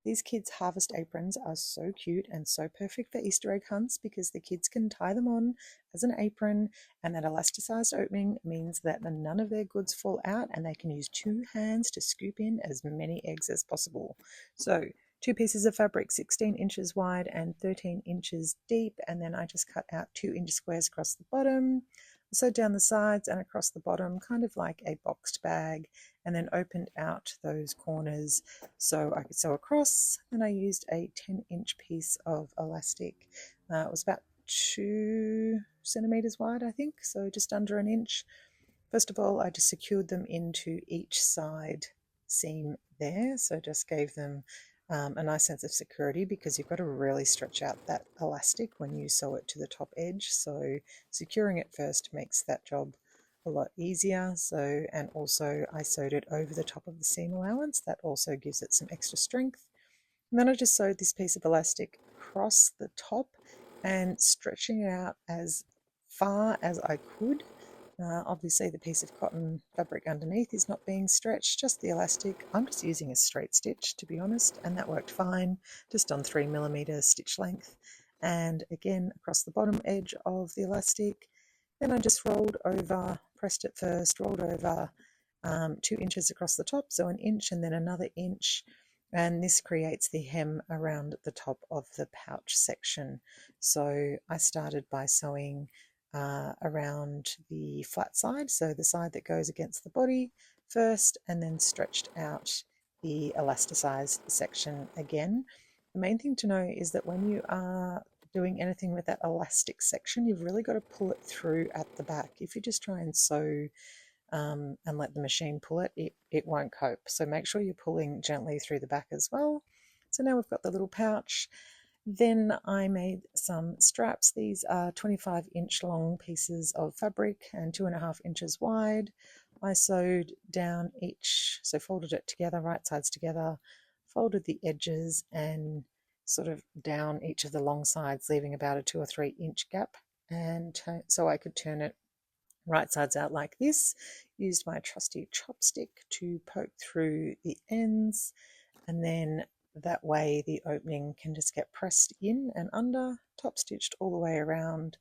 These kids' harvest aprons are so cute and so perfect for Easter egg hunts because the kids can tie them on as an apron, and that elasticized opening means that none of their goods fall out and they can use two hands to scoop in as many eggs as possible. So two pieces of fabric 16 inches wide and 13 inches deep, and then I just cut out 2-inch squares across the bottom, so down the sides and across the bottom, kind of like a boxed bag, and then opened out those corners so I could sew across. And I used a 10-inch piece of elastic. It was about 2 centimeters wide, I think, so just under an inch. First of all, I just secured them into each side seam there, so just gave them a nice sense of security because you've got to really stretch out that elastic when you sew it to the top edge. So securing it first makes that job a lot easier. So, and also I sewed it over the top of the seam allowance. That also gives it some extra strength. And then I just sewed this piece of elastic across the top and stretching it out as far as I could. Obviously the piece of cotton fabric underneath is not being stretched, just the elastic. I'm just using a straight stitch, to be honest, and that worked fine, just on 3mm stitch length. And again across the bottom edge of the elastic. Then I just rolled over, pressed it first, rolled over 2 inches across the top, so an inch and then another inch, and this creates the hem around the top of the pouch section. So I started by sewing around the flat side, so the side that goes against the body first, and then stretched out the elasticized section again. The main thing to know is that when you are doing anything with that elastic section, you've really got to pull it through at the back. If you just try and sew and let the machine pull it, it won't cope. So make sure you're pulling gently through the back as well. So now we've got the little pouch. Then I made some straps. These are 25-inch long pieces of fabric and 2.5 inches wide. I sewed down each, so folded it together, right sides together, folded the edges and sort of down each of the long sides, leaving about a 2 or 3 inch gap, and so I could turn it right sides out like this. Used my trusty chopstick to poke through the ends, and then that way the opening can just get pressed in and under, top stitched all the way around.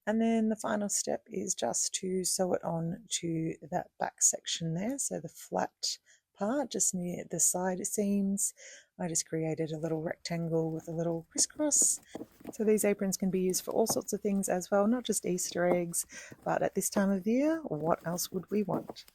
And then the final step is just to sew it on to that back section there, so the flat part just near the side seams. I just created a little rectangle with a little crisscross. So these aprons can be used for all sorts of things as well, not just Easter eggs, but at this time of year, what else would we want?